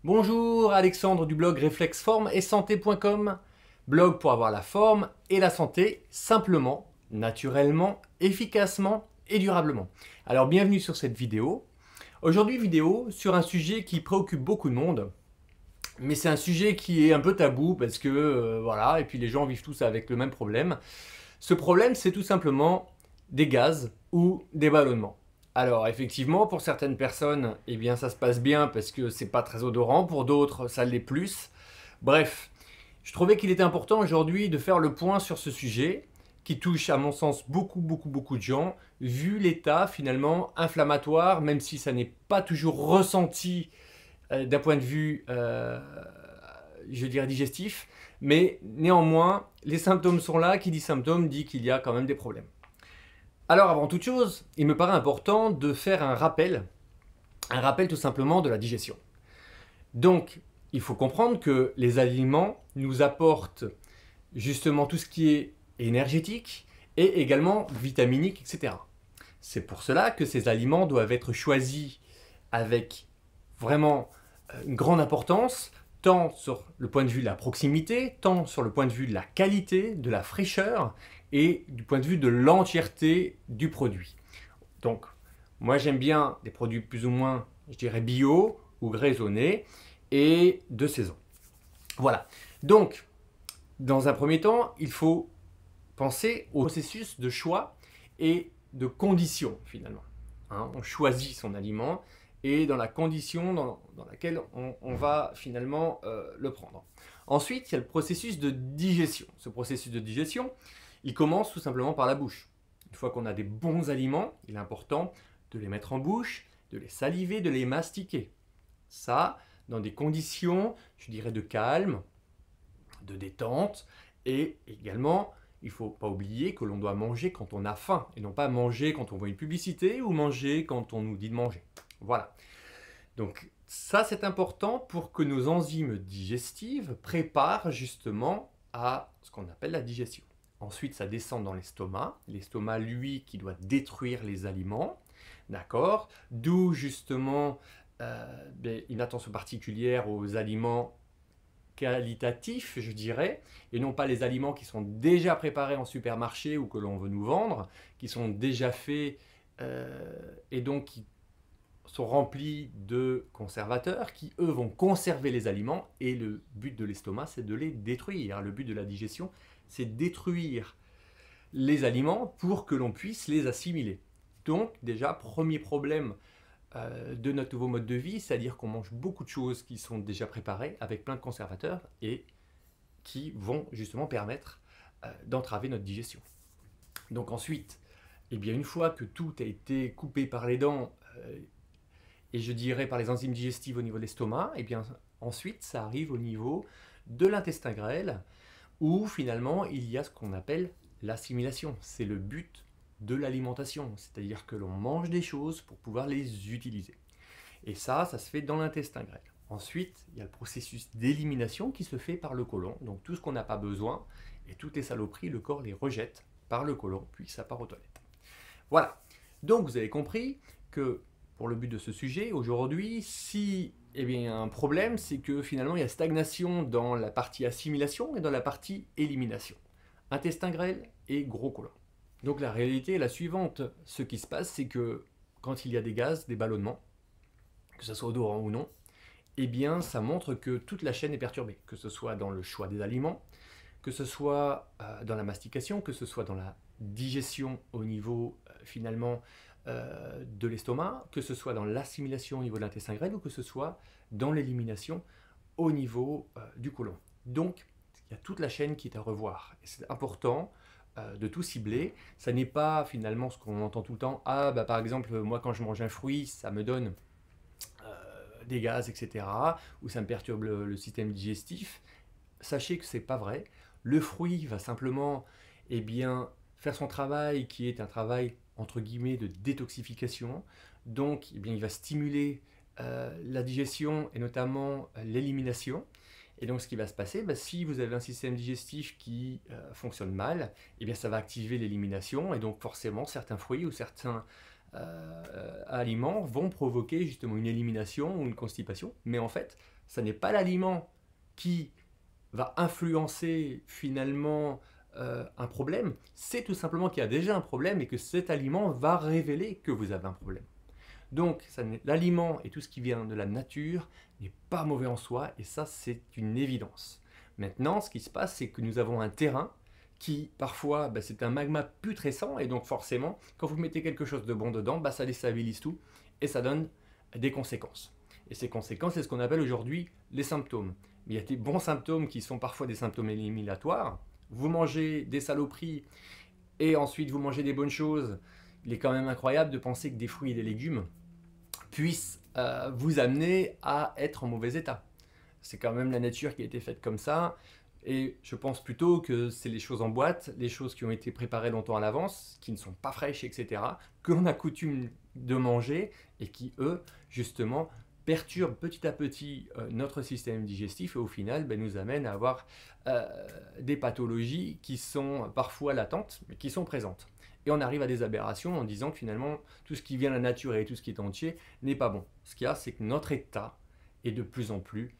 Bonjour, Alexandre du blog réflexforme et santé.com, blog pour avoir la forme et la santé simplement, naturellement, efficacement et durablement. Alors bienvenue sur cette vidéo. Aujourd'hui vidéo sur un sujet qui préoccupe beaucoup de monde, mais c'est un sujet qui est un peu tabou parce que voilà, et puis les gens vivent tous avec le même problème. Ce problème, c'est tout simplement des gaz ou des ballonnements. Alors effectivement, pour certaines personnes, eh bien ça se passe bien parce que c'est pas très odorant, pour d'autres, ça l'est plus. Bref, je trouvais qu'il était important aujourd'hui de faire le point sur ce sujet qui touche à mon sens beaucoup de gens, vu l'état finalement inflammatoire, même si ça n'est pas toujours ressenti d'un point de vue, je dirais, digestif, mais néanmoins, les symptômes sont là, qui dit symptômes dit qu'il y a quand même des problèmes. Alors avant toute chose, il me paraît important de faire un rappel tout simplement de la digestion. Donc, il faut comprendre que les aliments nous apportent justement tout ce qui est énergétique et également vitaminique, etc. C'est pour cela que ces aliments doivent être choisis avec vraiment une grande importance, tant sur le point de vue de la proximité, tant sur le point de vue de la qualité, de la fraîcheur et du point de vue de l'entièreté du produit. Donc, moi j'aime bien des produits plus ou moins, je dirais, bio ou raisonnés et de saison. Voilà. Donc, dans un premier temps, il faut penser au processus de choix et de condition finalement. On choisit son aliment et dans la condition dans laquelle on va finalement le prendre. Ensuite, il y a le processus de digestion. Ce processus de digestion, il commence tout simplement par la bouche. Une fois qu'on a des bons aliments, il est important de les mettre en bouche, de les saliver, de les mastiquer. Ça, dans des conditions, je dirais, de calme, de détente, et également, il ne faut pas oublier que l'on doit manger quand on a faim, et non pas manger quand on voit une publicité, ou manger quand on nous dit de manger. Voilà. Donc ça, c'est important pour que nos enzymes digestives préparent justement à ce qu'on appelle la digestion. Ensuite, ça descend dans l'estomac. L'estomac, lui, qui doit détruire les aliments. D'accord. D'où justement une attention particulière aux aliments qualitatifs, je dirais, et non pas les aliments qui sont déjà préparés en supermarché ou que l'on veut nous vendre, qui sont déjà faits et donc qui sont remplis de conservateurs qui, eux, vont conserver les aliments et le but de l'estomac, c'est de les détruire. Le but de la digestion, c'est détruire les aliments pour que l'on puisse les assimiler. Donc, déjà, premier problème de notre nouveau mode de vie, c'est-à-dire qu'on mange beaucoup de choses qui sont déjà préparées avec plein de conservateurs et qui vont justement permettre d'entraver notre digestion. Donc ensuite, eh bien, une fois que tout a été coupé par les dents et je dirais par les enzymes digestives au niveau de l'estomac, et bien ensuite ça arrive au niveau de l'intestin grêle où finalement il y a ce qu'on appelle l'assimilation. C'est le but de l'alimentation, c'est-à-dire que l'on mange des choses pour pouvoir les utiliser. Et ça se fait dans l'intestin grêle. Ensuite, il y a le processus d'élimination qui se fait par le côlon. Donc tout ce qu'on n'a pas besoin et toutes les saloperies, le corps les rejette par le côlon, puis ça part aux toilettes. Voilà. Donc vous avez compris que pour le but de ce sujet, aujourd'hui, si il y a un problème, c'est que finalement il y a stagnation dans la partie assimilation et dans la partie élimination. Intestin grêle et gros côlon. Donc la réalité est la suivante. Ce qui se passe, c'est que quand il y a des gaz, des ballonnements, que ce soit odorant ou non, eh bien ça montre que toute la chaîne est perturbée, que ce soit dans le choix des aliments, que ce soit dans la mastication, que ce soit dans la digestion au niveau finalement de l'estomac, que ce soit dans l'assimilation au niveau de l'intestin grêle ou que ce soit dans l'élimination au niveau du côlon. Donc il y a toute la chaîne qui est à revoir. Et c'est important de tout cibler. Ça n'est pas finalement ce qu'on entend tout le temps. Ah bah par exemple moi quand je mange un fruit ça me donne des gaz, etc. ou ça me perturbe le système digestif. Sachez que c'est pas vrai. Le fruit va simplement faire son travail qui est un travail entre guillemets de détoxification. Donc il va stimuler la digestion et notamment l'élimination. Et donc ce qui va se passer, si vous avez un système digestif qui fonctionne mal, ça va activer l'élimination et donc forcément certains fruits ou certains aliments vont provoquer justement une élimination ou une constipation. Mais en fait, ça n'est pas l'aliment qui va influencer finalement un problème, c'est tout simplement qu'il y a déjà un problème et que cet aliment va révéler que vous avez un problème. Donc l'aliment et tout ce qui vient de la nature n'est pas mauvais en soi et ça c'est une évidence. Maintenant ce qui se passe c'est que nous avons un terrain qui parfois c'est un magma putrescent et donc forcément quand vous mettez quelque chose de bon dedans ça déstabilise tout et ça donne des conséquences. Et ces conséquences c'est ce qu'on appelle aujourd'hui les symptômes. Mais il y a des bons symptômes qui sont parfois des symptômes éliminatoires. Vous mangez des saloperies et ensuite vous mangez des bonnes choses. Il est quand même incroyable de penser que des fruits et des légumes puissent vous amener à être en mauvais état. C'est quand même la nature qui a été faite comme ça. Et je pense plutôt que c'est les choses en boîte, les choses qui ont été préparées longtemps à l'avance, qui ne sont pas fraîches, etc., que l'on a coutume de manger et qui, eux, justement, perturbent petit à petit notre système digestif et au final nous amènent à avoir des pathologies qui sont parfois latentes, mais qui sont présentes. Et on arrive à des aberrations en disant que finalement, tout ce qui vient de la nature et tout ce qui est entier n'est pas bon. Ce qu'il y a, c'est que notre état est de plus en plus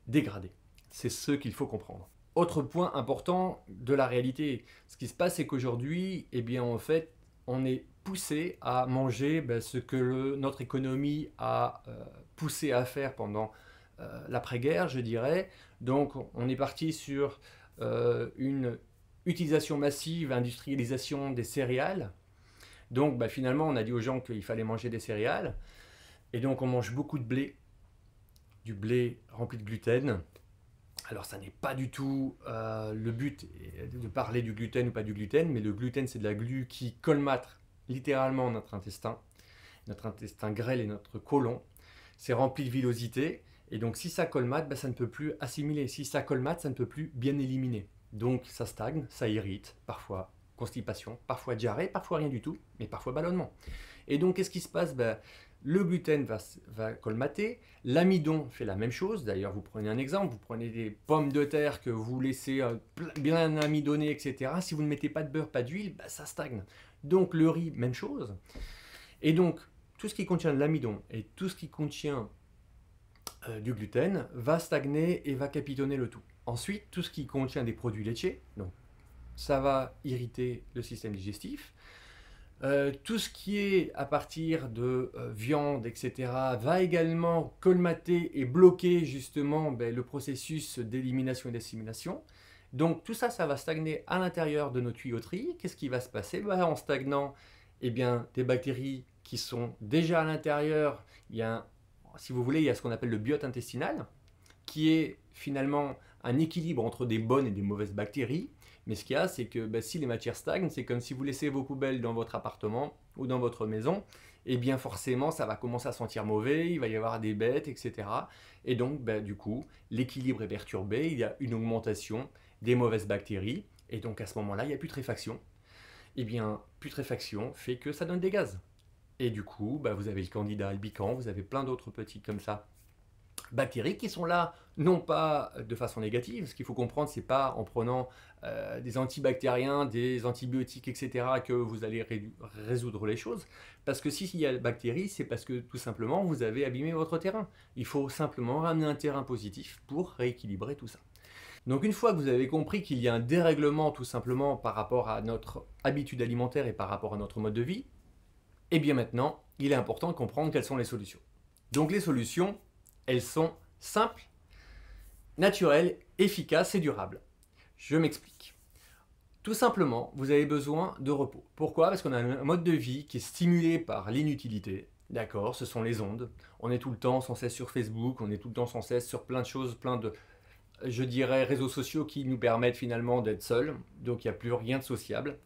dégradé. C'est ce qu'il faut comprendre. Autre point important de la réalité, ce qui se passe, c'est qu'aujourd'hui, en fait, on est poussé à manger ce que notre économie a poussé à faire pendant l'après-guerre, je dirais. Donc, on est parti sur une utilisation massive, industrialisation des céréales. Donc, finalement, on a dit aux gens qu'il fallait manger des céréales. Et donc, on mange beaucoup de blé, du blé rempli de gluten. Alors ça n'est pas du tout le but de parler du gluten ou pas du gluten, mais le gluten c'est de la glu qui colmate littéralement notre intestin grêle et notre côlon. C'est rempli de villosité et donc si ça colmate, ça ne peut plus assimiler. Si ça colmate, ça ne peut plus bien éliminer. Donc ça stagne, ça irrite, parfois constipation, parfois diarrhée, parfois rien du tout, mais parfois ballonnement. Et donc qu'est-ce qui se passe ? Le gluten va colmater, l'amidon fait la même chose. D'ailleurs, vous prenez un exemple, vous prenez des pommes de terre que vous laissez bien amidonner, etc. Si vous ne mettez pas de beurre, pas d'huile, ça stagne. Donc le riz, même chose. Et donc, tout ce qui contient de l'amidon et tout ce qui contient du gluten va stagner et va capitonner le tout. Ensuite, tout ce qui contient des produits laitiers, donc ça va irriter le système digestif. Tout ce qui est à partir de viande, etc., va également colmater et bloquer justement le processus d'élimination et d'assimilation. Donc tout ça, ça va stagner à l'intérieur de nos tuyauteries. Qu'est-ce qui va se passer ? En stagnant, des bactéries qui sont déjà à l'intérieur, si vous voulez, il y a ce qu'on appelle le biote intestinal, qui est finalement un équilibre entre des bonnes et des mauvaises bactéries. Mais ce qu'il y a, c'est que si les matières stagnent, c'est comme si vous laissez vos poubelles dans votre appartement ou dans votre maison, forcément ça va commencer à sentir mauvais, il va y avoir des bêtes, etc. Et donc du coup, l'équilibre est perturbé, il y a une augmentation des mauvaises bactéries, et donc à ce moment-là, il y a putréfaction. Putréfaction fait que ça donne des gaz. Et du coup, vous avez le candida albicans, vous avez plein d'autres petits comme ça, bactéries qui sont là, non pas de façon négative. Ce qu'il faut comprendre, c'est pas en prenant des antibactériens, des antibiotiques, etc., que vous allez résoudre les choses. Parce que s'il y a bactéries, c'est parce que tout simplement, vous avez abîmé votre terrain. Il faut simplement ramener un terrain positif pour rééquilibrer tout ça. Donc une fois que vous avez compris qu'il y a un dérèglement tout simplement par rapport à notre habitude alimentaire et par rapport à notre mode de vie, maintenant, il est important de comprendre quelles sont les solutions. Donc les solutions, elles sont simples, naturelles, efficaces et durables. Je m'explique. Tout simplement, vous avez besoin de repos. Pourquoi ? Parce qu'on a un mode de vie qui est stimulé par l'inutilité. D'accord, ce sont les ondes. On est tout le temps sans cesse sur Facebook, on est tout le temps sans cesse sur plein de choses, plein de, je dirais, réseaux sociaux qui nous permettent finalement d'être seuls. Donc il n'y a plus rien de sociable.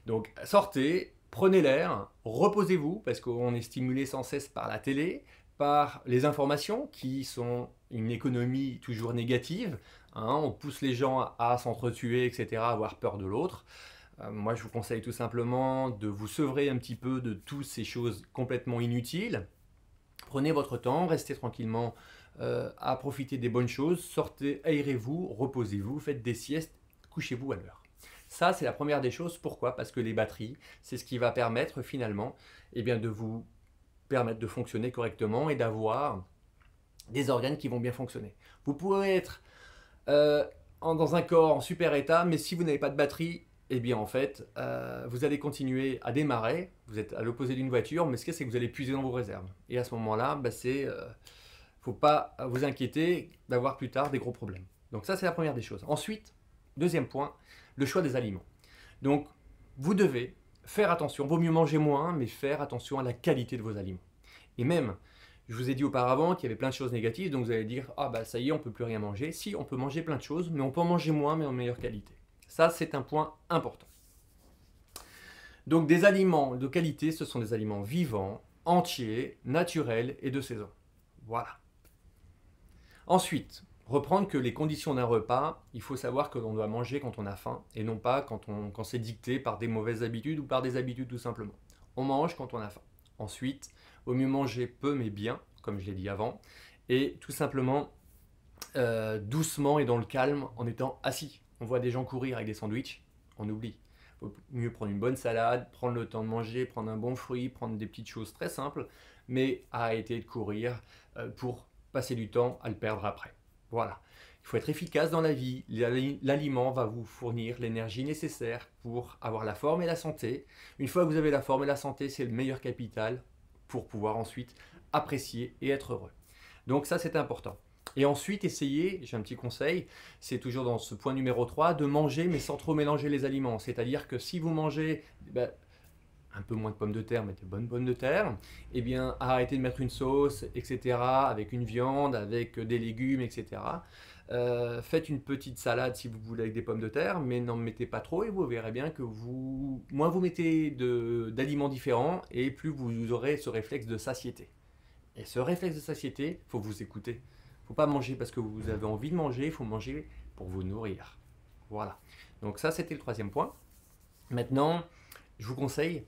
Donc sortez, prenez l'air, reposez-vous, parce qu'on est stimulé sans cesse par la télé, par les informations qui sont une économie toujours négative. On pousse les gens à s'entretuer, etc., à avoir peur de l'autre. Moi, je vous conseille tout simplement de vous sevrer un petit peu de toutes ces choses complètement inutiles. Prenez votre temps, restez tranquillement à profiter des bonnes choses, sortez, aérez-vous, reposez-vous, faites des siestes, couchez-vous à l'heure. Ça, c'est la première des choses. Pourquoi? Parce que les batteries, c'est ce qui va permettre finalement de vous permettre de fonctionner correctement et d'avoir des organes qui vont bien fonctionner. Vous pouvez être dans un corps en super état, mais si vous n'avez pas de batterie, en fait, vous allez continuer à démarrer, vous êtes à l'opposé d'une voiture, mais ce qu'il y a, c'est que vous allez puiser dans vos réserves. Et à ce moment-là, faut pas vous inquiéter d'avoir plus tard des gros problèmes. Donc ça, c'est la première des choses. Ensuite, deuxième point, le choix des aliments. Donc, vous devez faire attention, vaut mieux manger moins, mais faire attention à la qualité de vos aliments. Et même, je vous ai dit auparavant qu'il y avait plein de choses négatives, donc vous allez dire, ah bah ça y est, on peut plus rien manger. Si, on peut manger plein de choses, mais on peut en manger moins, mais en meilleure qualité. Ça, c'est un point important. Donc des aliments de qualité, ce sont des aliments vivants, entiers, naturels et de saison. Voilà. Ensuite, reprendre que les conditions d'un repas, il faut savoir que l'on doit manger quand on a faim, et non pas quand c'est dicté par des mauvaises habitudes ou par des habitudes tout simplement. On mange quand on a faim. Ensuite, vaut mieux manger peu mais bien, comme je l'ai dit avant, et tout simplement doucement et dans le calme en étant assis. On voit des gens courir avec des sandwichs, on oublie. Il vaut mieux prendre une bonne salade, prendre le temps de manger, prendre un bon fruit, prendre des petites choses très simples, mais arrêter de courir pour passer du temps à le perdre après. Voilà. Il faut être efficace dans la vie. L'aliment va vous fournir l'énergie nécessaire pour avoir la forme et la santé. Une fois que vous avez la forme et la santé, c'est le meilleur capital pour pouvoir ensuite apprécier et être heureux. Donc ça, c'est important. Et ensuite, essayez, j'ai un petit conseil, c'est toujours dans ce point numéro 3, de manger mais sans trop mélanger les aliments. C'est-à-dire que si vous mangez un peu moins de pommes de terre, mais des bonnes pommes de terre, arrêtez de mettre une sauce, etc., avec une viande, avec des légumes, etc. Faites une petite salade si vous voulez avec des pommes de terre, mais n'en mettez pas trop et vous verrez bien que moins vous mettez d'aliments différents et plus vous aurez ce réflexe de satiété. Et ce réflexe de satiété, il faut vous écouter. Il ne faut pas manger parce que vous avez envie de manger, il faut manger pour vous nourrir. Voilà. Donc ça, c'était le troisième point. Maintenant, je vous conseille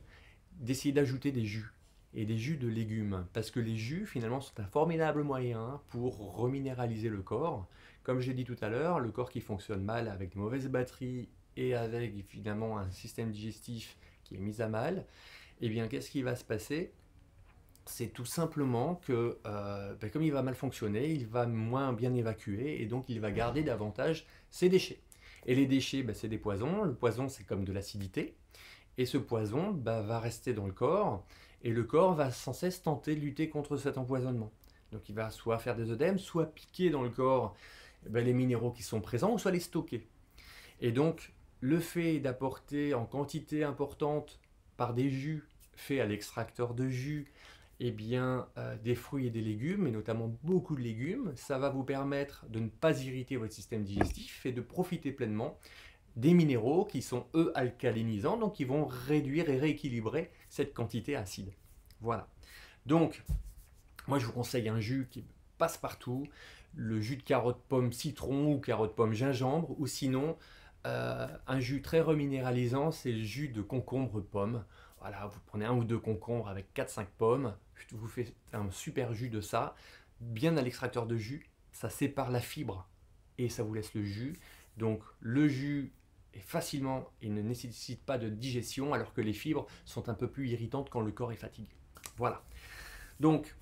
d'essayer d'ajouter des jus et des jus de légumes parce que les jus finalement sont un formidable moyen pour reminéraliser le corps. Comme j'ai dit tout à l'heure, le corps qui fonctionne mal avec de mauvaises batteries et avec finalement un système digestif qui est mis à mal, qu'est-ce qui va se passer? C'est tout simplement que comme il va mal fonctionner, il va moins bien évacuer et donc il va garder davantage ses déchets. Et les déchets, c'est des poisons. Le poison, c'est comme de l'acidité. Et ce poison va rester dans le corps et le corps va sans cesse tenter de lutter contre cet empoisonnement. Donc il va soit faire des œdèmes, soit piquer dans le corps les minéraux qui sont présents, ou soit les stocker. Et donc le fait d'apporter en quantité importante par des jus faits à l'extracteur de jus, des fruits et des légumes, et notamment beaucoup de légumes, ça va vous permettre de ne pas irriter votre système digestif et de profiter pleinement des minéraux qui sont eux alcalinisants, donc qui vont réduire et rééquilibrer cette quantité acide. Voilà. Donc, moi je vous conseille un jus qui passe partout, le jus de carotte pomme citron ou carotte pomme gingembre, ou sinon un jus très reminéralisant, c'est le jus de concombre pomme. Voilà, vous prenez un ou deux concombres avec 4-5 pommes, vous faites un super jus de ça, bien à l'extracteur de jus, ça sépare la fibre et ça vous laisse le jus. Donc le jus est facilement et ne nécessite pas de digestion, alors que les fibres sont un peu plus irritantes quand le corps est fatigué. Voilà. Donc,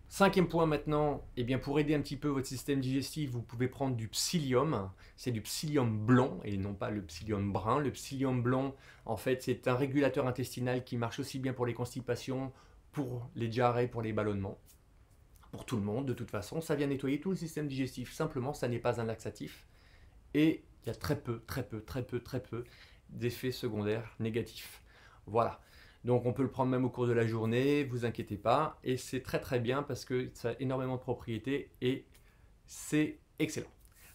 cinquième point maintenant, pour aider un petit peu votre système digestif, vous pouvez prendre du psyllium. C'est du psyllium blanc et non pas le psyllium brun. Le psyllium blanc, en fait, c'est un régulateur intestinal qui marche aussi bien pour les constipations, pour les diarrhées, pour les ballonnements. Pour tout le monde, de toute façon, ça vient nettoyer tout le système digestif. Simplement, ça n'est pas un laxatif. Et il y a très peu d'effets secondaires négatifs. Voilà. Donc on peut le prendre même au cours de la journée, vous inquiétez pas. Et c'est très bien parce que ça a énormément de propriétés et c'est excellent.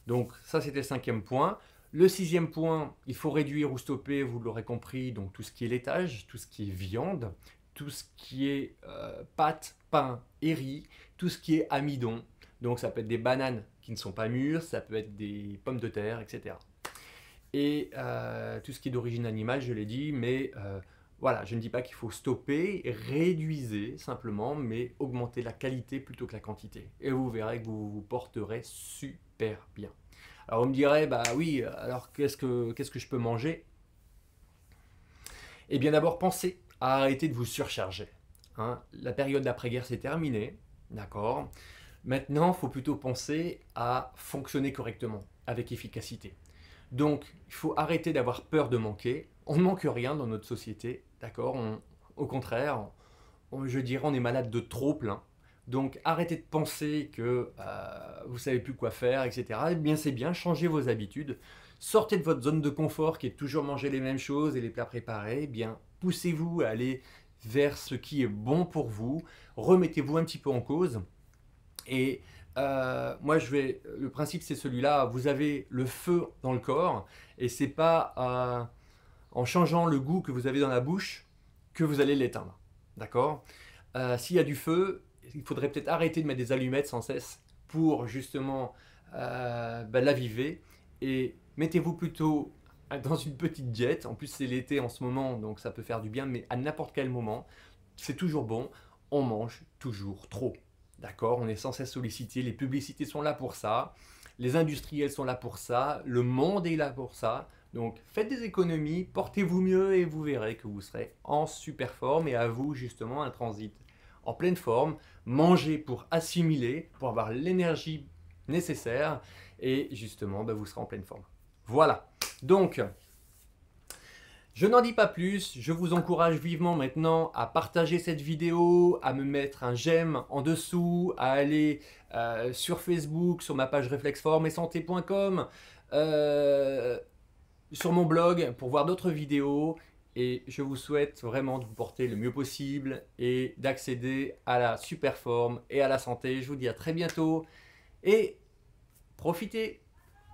Donc ça c'était le cinquième point. Le sixième point, il faut réduire ou stopper, vous l'aurez compris, donc tout ce qui est laitage, tout ce qui est viande, tout ce qui est pâtes, pain et riz, tout ce qui est amidon. Donc ça peut être des bananes qui ne sont pas mûres, ça peut être des pommes de terre, etc. Et tout ce qui est d'origine animale, je l'ai dit, mais voilà, je ne dis pas qu'il faut stopper, réduisez simplement, mais augmentez la qualité plutôt que la quantité. Et vous verrez que vous vous porterez super bien. Alors on me dirait, bah oui, alors qu'est-ce que je peux manger? Eh bien d'abord, pensez à arrêter de vous surcharger. Hein. La période d'après-guerre, c'est terminé, d'accord? Maintenant, il faut plutôt penser à fonctionner correctement, avec efficacité. Donc, il faut arrêter d'avoir peur de manquer. On ne manque rien dans notre société, d'accord? Au contraire, je dirais, on est malade de trop plein. Donc, arrêtez de penser que vous ne savez plus quoi faire, etc. Eh bien, c'est bien, changez vos habitudes. Sortez de votre zone de confort qui est toujours manger les mêmes choses et les plats préparés. Eh bien, poussez-vous à aller vers ce qui est bon pour vous. Remettez-vous un petit peu en cause. Et moi, le principe, c'est celui-là. Vous avez le feu dans le corps et c'est pas en changeant le goût que vous avez dans la bouche que vous allez l'éteindre. D'accord? S'il y a du feu, il faudrait peut-être arrêter de mettre des allumettes sans cesse pour justement l'aviver. Et mettez-vous plutôt dans une petite diète. En plus, c'est l'été en ce moment, donc ça peut faire du bien, mais à n'importe quel moment, c'est toujours bon. On mange toujours trop. D'accord? On est sans cesse sollicité. Les publicités sont là pour ça. Les industriels sont là pour ça. Le monde est là pour ça. Donc faites des économies, portez-vous mieux et vous verrez que vous serez en super forme et à vous justement un transit en pleine forme. Mangez pour assimiler, pour avoir l'énergie nécessaire et justement vous serez en pleine forme. Voilà. Donc je n'en dis pas plus, je vous encourage vivement maintenant à partager cette vidéo, à me mettre un j'aime en dessous, à aller sur Facebook, sur ma page réflexforme-et-santé.com, sur mon blog pour voir d'autres vidéos. Et je vous souhaite vraiment de vous porter le mieux possible et d'accéder à la super forme et à la santé. Je vous dis à très bientôt et profitez!